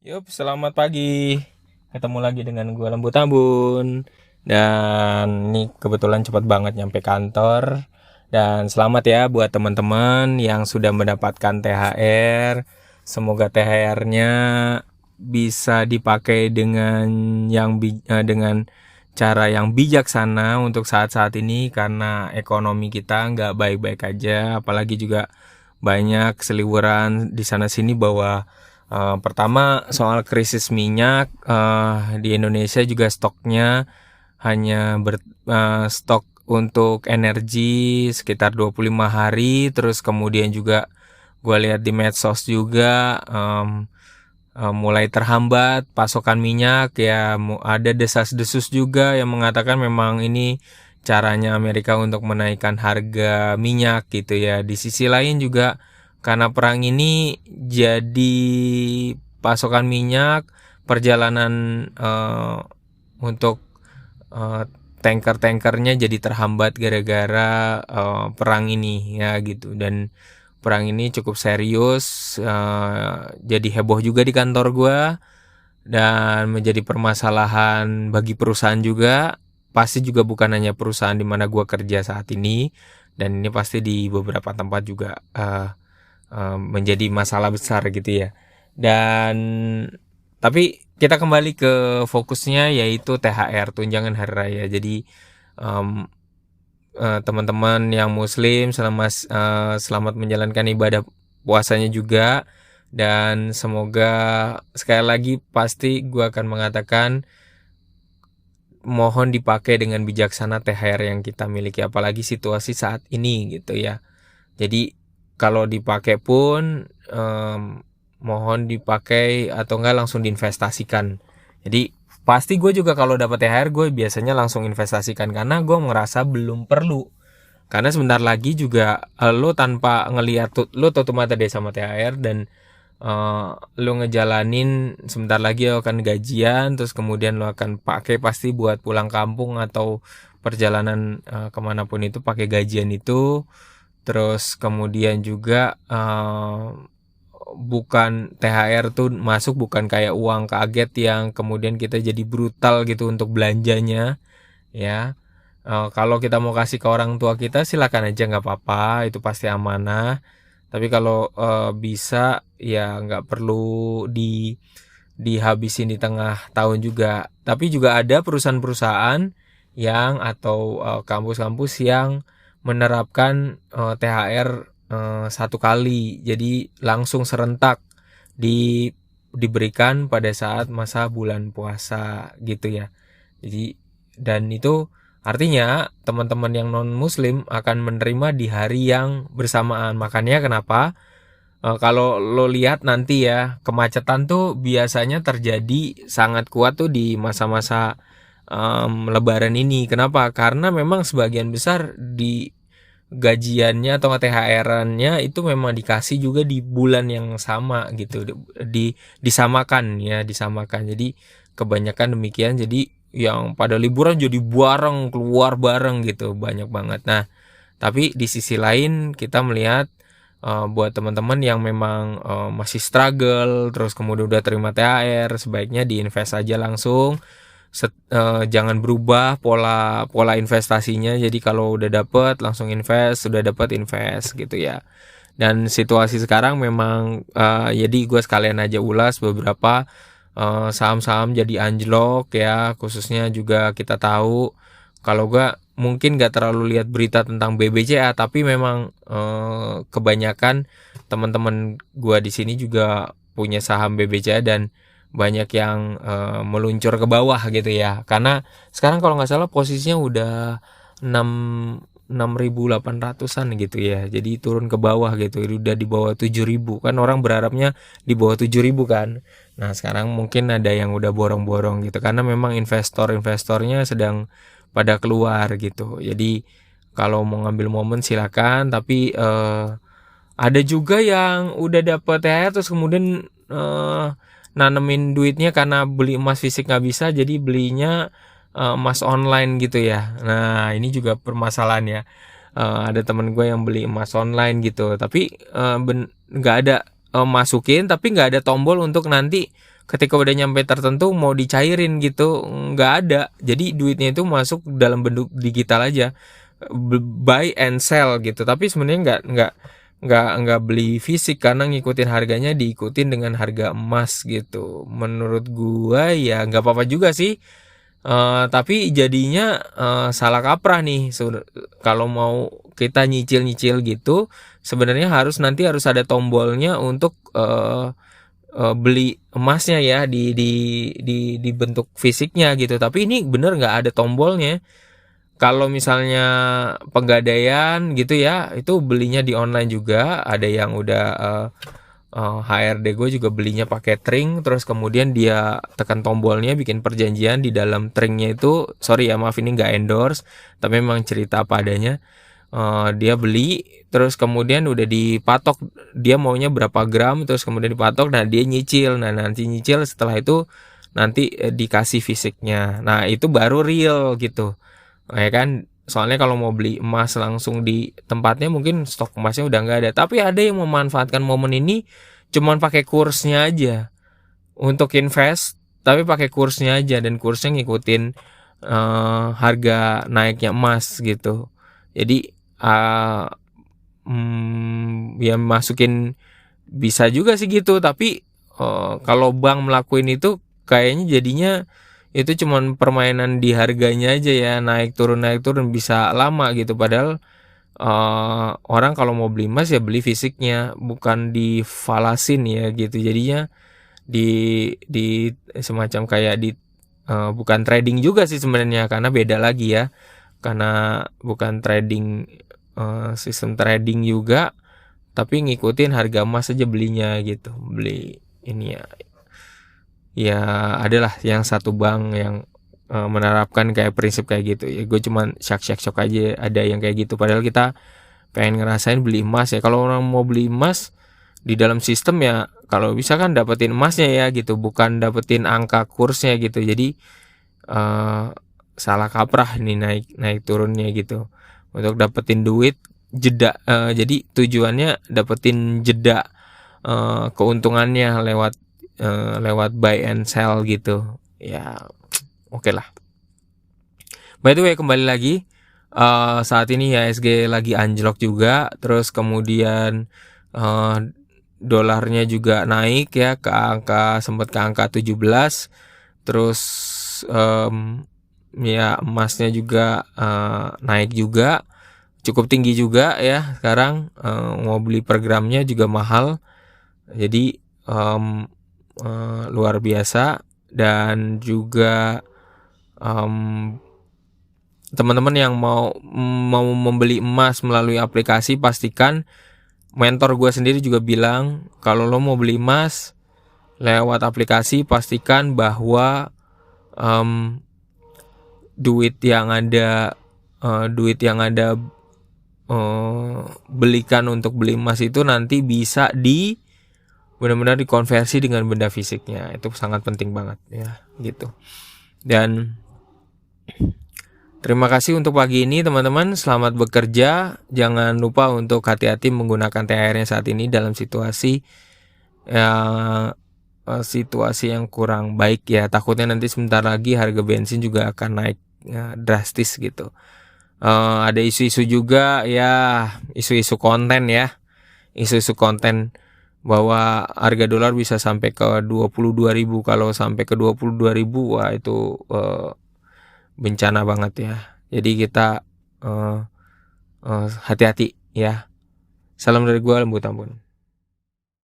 Yup, selamat pagi. Ketemu lagi dengan gue Lembu Tambun. Dan ini kebetulan cepat banget nyampe kantor. Dan selamat ya buat teman-teman yang sudah mendapatkan THR. Semoga THR-nya bisa dipakai dengan cara yang bijaksana untuk saat-saat ini karena ekonomi kita nggak baik-baik aja, apalagi juga banyak seliweran di sana sini bahwa pertama soal krisis minyak, di Indonesia juga stoknya hanya stok untuk energi sekitar 25 hari. Terus kemudian juga gue lihat di medsos juga mulai terhambat pasokan minyak ya. Ada desas-desus juga yang mengatakan memang ini caranya Amerika untuk menaikkan harga minyak gitu ya. Di sisi lain juga karena perang ini jadi pasokan minyak, perjalanan untuk tanker-tankernya jadi terhambat gara-gara perang ini ya gitu. Dan perang ini cukup serius, jadi heboh juga di kantor gua dan menjadi permasalahan bagi perusahaan juga. Pasti juga bukan hanya perusahaan di mana gua kerja saat ini, dan ini pasti di beberapa tempat juga menjadi masalah besar gitu ya. Dan tapi kita kembali ke fokusnya, yaitu THR, tunjangan hari raya. Jadi teman-teman yang muslim selamat menjalankan ibadah puasanya juga. Dan semoga, sekali lagi pasti gue akan mengatakan, mohon dipakai dengan bijaksana THR yang kita miliki, apalagi situasi saat ini gitu ya. Jadi kalau dipakai pun mohon dipakai atau enggak langsung diinvestasikan. Jadi pasti gue juga kalau dapat THR gue biasanya langsung investasikan karena gue ngerasa belum perlu. Karena sebentar lagi juga lo tanpa ngeliat lo tutup mata deh sama THR, dan lo ngejalanin sebentar lagi lo akan gajian, terus kemudian lo akan pakai pasti buat pulang kampung atau perjalanan kemanapun itu pakai gajian itu. Terus kemudian juga bukan THR tuh masuk bukan kayak uang kaget yang kemudian kita jadi brutal gitu untuk belanjanya ya. Kalau kita mau kasih ke orang tua kita silakan aja, nggak apa-apa, itu pasti amanah. Tapi kalau bisa ya nggak perlu dihabisin di tengah tahun juga. Tapi juga ada perusahaan-perusahaan yang atau kampus-kampus yang menerapkan THR satu kali, jadi langsung serentak diberikan pada saat masa bulan puasa gitu ya. Jadi dan itu artinya teman-teman yang non muslim akan menerima di hari yang bersamaan. Makanya kenapa kalau lo lihat nanti ya, kemacetan tuh biasanya terjadi sangat kuat tuh di masa-masa lebaran ini. Kenapa? Karena memang sebagian besar di gajiannya atau THR-nya itu memang dikasih juga di bulan yang sama gitu, disamakan. Jadi kebanyakan demikian. Jadi yang pada liburan jadi bareng, keluar bareng gitu, banyak banget. Nah, tapi di sisi lain kita melihat buat teman-teman yang memang masih struggle, terus kemudian udah terima THR, sebaiknya diinvest aja langsung. Jangan berubah pola investasinya. Jadi kalau udah dapet langsung invest, sudah dapat invest gitu ya. Dan situasi sekarang memang jadi gue sekalian aja ulas beberapa saham-saham jadi anjlok ya. Khususnya juga kita tahu, kalau gue mungkin gak terlalu lihat berita tentang BBCA, tapi memang kebanyakan teman-teman gue di sini juga punya saham BBCA dan banyak yang meluncur ke bawah gitu ya. Karena sekarang kalau nggak salah posisinya udah 6.800-an gitu ya. Jadi turun ke bawah gitu. Udah di bawah 7.000. Kan orang berharapnya di bawah 7.000 kan. Nah, sekarang mungkin ada yang udah borong-borong gitu karena memang investornya sedang pada keluar gitu. Jadi kalau mau ngambil momen silakan, tapi ada juga yang udah dapet THR terus kemudian nanemin duitnya karena beli emas fisik nggak bisa, jadi belinya emas online gitu ya. Nah, ini juga permasalahan ya. Ada temen gue yang beli emas online gitu, tapi nggak ada masukin, tapi nggak ada tombol untuk nanti ketika udah nyampe tertentu mau dicairin gitu nggak ada. Jadi duitnya itu masuk dalam bentuk digital aja, buy and sell gitu. Tapi sebenarnya nggak beli fisik karena ngikutin harganya diikutin dengan harga emas gitu. Menurut gua ya nggak apa-apa juga sih. Tapi jadinya salah kaprah nih. Kalau mau kita nyicil-nyicil gitu, sebenarnya nanti harus ada tombolnya untuk beli emasnya ya di bentuk fisiknya gitu. Tapi ini bener nggak ada tombolnya. Kalau misalnya Pegadaian gitu ya, itu belinya di online juga. Ada yang udah HRD gue juga belinya pakai Tring, terus kemudian dia tekan tombolnya, bikin perjanjian di dalam Tringnya itu. Sorry ya, maaf ini nggak endorse, tapi memang cerita apa adanya. Dia beli, terus kemudian udah dipatok dia maunya berapa gram, terus kemudian dipatok. Nah dia nyicil, nah nanti nyicil setelah itu nanti dikasih fisiknya. Nah itu baru real gitu. Ya kan, soalnya kalau mau beli emas langsung di tempatnya mungkin stok emasnya udah nggak ada. Tapi ada yang memanfaatkan momen ini cuman pakai kursnya aja untuk invest, tapi pakai kursnya aja dan kursnya ngikutin harga naiknya emas gitu. Jadi ya masukin bisa juga sih gitu. Tapi kalau bank melakukan itu kayaknya jadinya itu cuman permainan di harganya aja ya, naik turun bisa lama gitu. Padahal orang kalau mau beli emas ya beli fisiknya, bukan difalasin ya gitu. Jadinya di semacam kayak bukan trading juga sih sebenarnya, karena beda lagi ya, karena bukan trading, sistem trading juga, tapi ngikutin harga emas aja belinya gitu. Beli ini ya adalah yang satu bank yang menerapkan kayak prinsip kayak gitu ya. Gue cuman shock aja ada yang kayak gitu, padahal kita pengen ngerasain beli emas ya. Kalau orang mau beli emas di dalam sistem ya kalau bisa kan dapetin emasnya ya gitu, bukan dapetin angka kursnya gitu. Jadi salah kaprah nih naik turunnya gitu. Untuk dapetin duit jeda, jadi tujuannya dapetin jeda keuntungannya lewat buy and sell gitu ya. Oke lah. By the way, kembali lagi, saat ini IHSG lagi anjlok juga, terus kemudian dolarnya juga naik ya sempat ke angka 17, terus ya emasnya juga naik juga cukup tinggi juga ya sekarang. Mau beli per gramnya juga mahal, jadi luar biasa. Dan juga teman-teman yang mau membeli emas melalui aplikasi, pastikan, mentor gue sendiri juga bilang, kalau lo mau beli emas lewat aplikasi, pastikan bahwa duit yang ada belikan untuk beli emas itu nanti bisa benar-benar dikonversi dengan benda fisiknya. Itu sangat penting banget ya gitu. Dan terima kasih untuk pagi ini teman-teman, selamat bekerja. Jangan lupa untuk hati-hati menggunakan THR-nya saat ini dalam situasi yang kurang baik ya. Takutnya nanti sebentar lagi harga bensin juga akan naik drastis gitu. Ada isu-isu juga ya, isu-isu konten ya, isu-isu konten bahwa harga dolar bisa sampai ke 22.000. Kalau sampai ke 22.000, wah itu bencana banget ya. Jadi kita hati-hati ya. Salam dari gua, Lembut Tambun.